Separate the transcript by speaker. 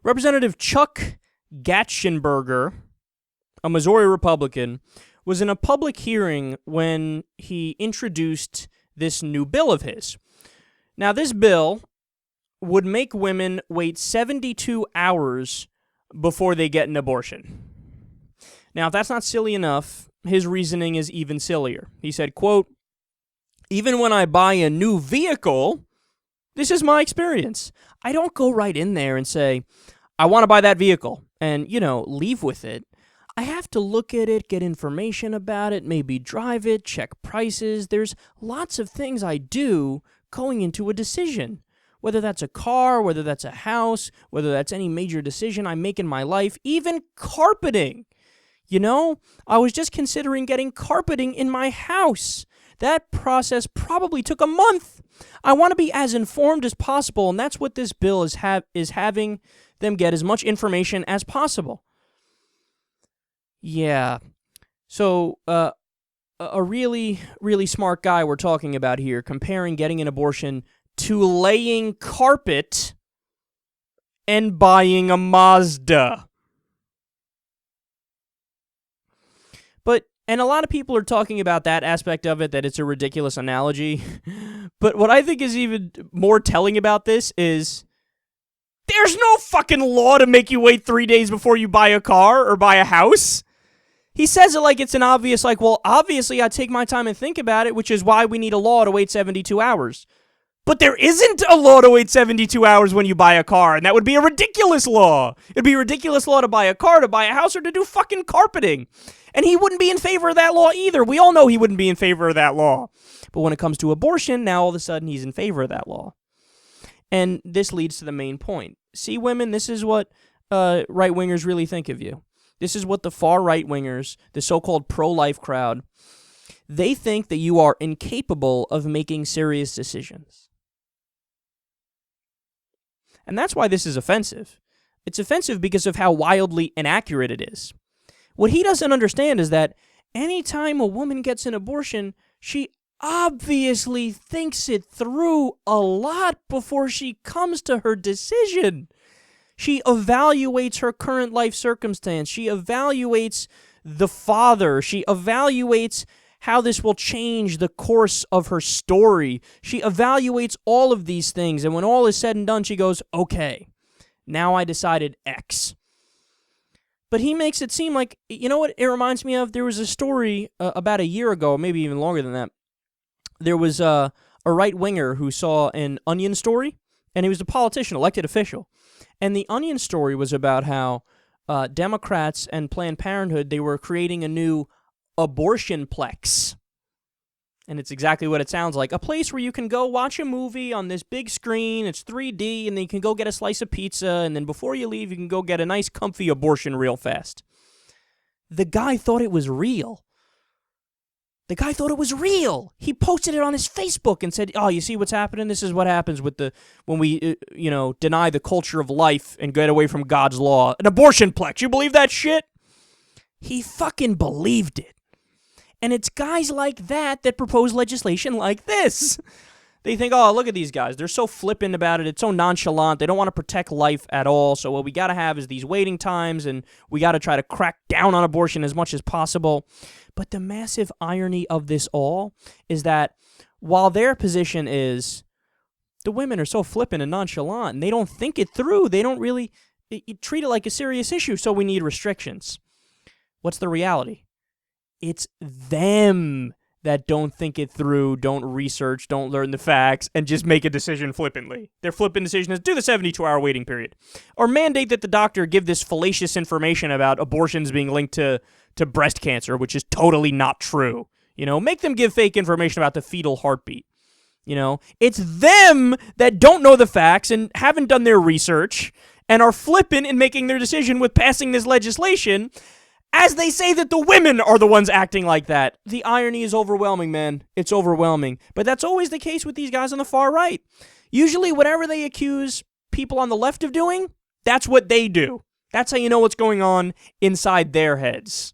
Speaker 1: Representative Chuck Gatchenberger, a Missouri Republican, was in a public hearing when he introduced this new bill of his. Now, this bill would make women wait 72 hours before they get an abortion. Now, if that's not silly enough, his reasoning is even sillier. He said, quote, "Even when I buy a new vehicle, this is my experience. I don't go right in there and say, I want to buy that vehicle and, leave with it. I have to look at it, get information about it, maybe drive it, check prices. There's lots of things I do going into a decision, whether that's a car, whether that's a house, whether that's any major decision I make in my life, even carpeting. I was just considering getting carpeting in my house. That process probably took a month. I want to be as informed as possible, and that's what this bill is having them get as much information as possible." Yeah. So, a really, really smart guy we're talking about here, comparing getting an abortion to laying carpet and buying a Mazda. And a lot of people are talking about that aspect of it, that it's a ridiculous analogy. But what I think is even more telling about this is there's no fucking law to make you wait 3 days before you buy a car or buy a house. He says it like it's an obvious, obviously I take my time and think about it, which is why we need a law to wait 72 hours. But there isn't a law to wait 72 hours when you buy a car, and that would be a ridiculous law. It'd be a ridiculous law to buy a car, to buy a house, or to do fucking carpeting. And he wouldn't be in favor of that law either. We all know he wouldn't be in favor of that law. But when it comes to abortion, now all of a sudden he's in favor of that law. And this leads to the main point. See, women, this is what right-wingers really think of you. This is what the far right-wingers, the so-called pro-life crowd, they think that you are incapable of making serious decisions. And that's why this is offensive. It's offensive because of how wildly inaccurate it is. What he doesn't understand is that anytime a woman gets an abortion, she obviously thinks it through a lot before she comes to her decision. She evaluates her current life circumstance. She evaluates the father. She evaluates how this will change the course of her story. She evaluates all of these things, and when all is said and done, she goes, okay, now I decided X. But he makes it seem like, you know what it reminds me of? There was a story about a year ago, maybe even longer than that. There was a right-winger who saw an Onion story, and he was a politician, elected official. And the Onion story was about how Democrats and Planned Parenthood, they were creating a new abortionplex. And it's exactly what it sounds like. A place where you can go watch a movie on this big screen, it's 3D, and then you can go get a slice of pizza, and then before you leave, you can go get a nice, comfy abortion real fast. The guy thought it was real. He posted it on his Facebook and said, oh, you see what's happening? This is what happens with when we, deny the culture of life and get away from God's law. An abortionplex. You believe that shit? He fucking believed it. And it's guys like that propose legislation like this. They think, oh, look at these guys. They're so flippant about it. It's so nonchalant. They don't want to protect life at all. So what we got to have is these waiting times, and we got to try to crack down on abortion as much as possible. But the massive irony of this all is that while their position is the women are so flippant and nonchalant, and they don't think it through, they don't really treat it like a serious issue, so we need restrictions. What's the reality? It's them that don't think it through, don't research, don't learn the facts, and just make a decision flippantly. Their flippant decision is do the 72-hour waiting period. Or mandate that the doctor give this fallacious information about abortions being linked to breast cancer, which is totally not true. Make them give fake information about the fetal heartbeat. It's them that don't know the facts and haven't done their research and are flippant in making their decision with passing this legislation, as they say that the women are the ones acting like that. The irony is overwhelming, man. It's overwhelming. But that's always the case with these guys on the far right. Usually whatever they accuse people on the left of doing, that's what they do. That's how you know what's going on inside their heads.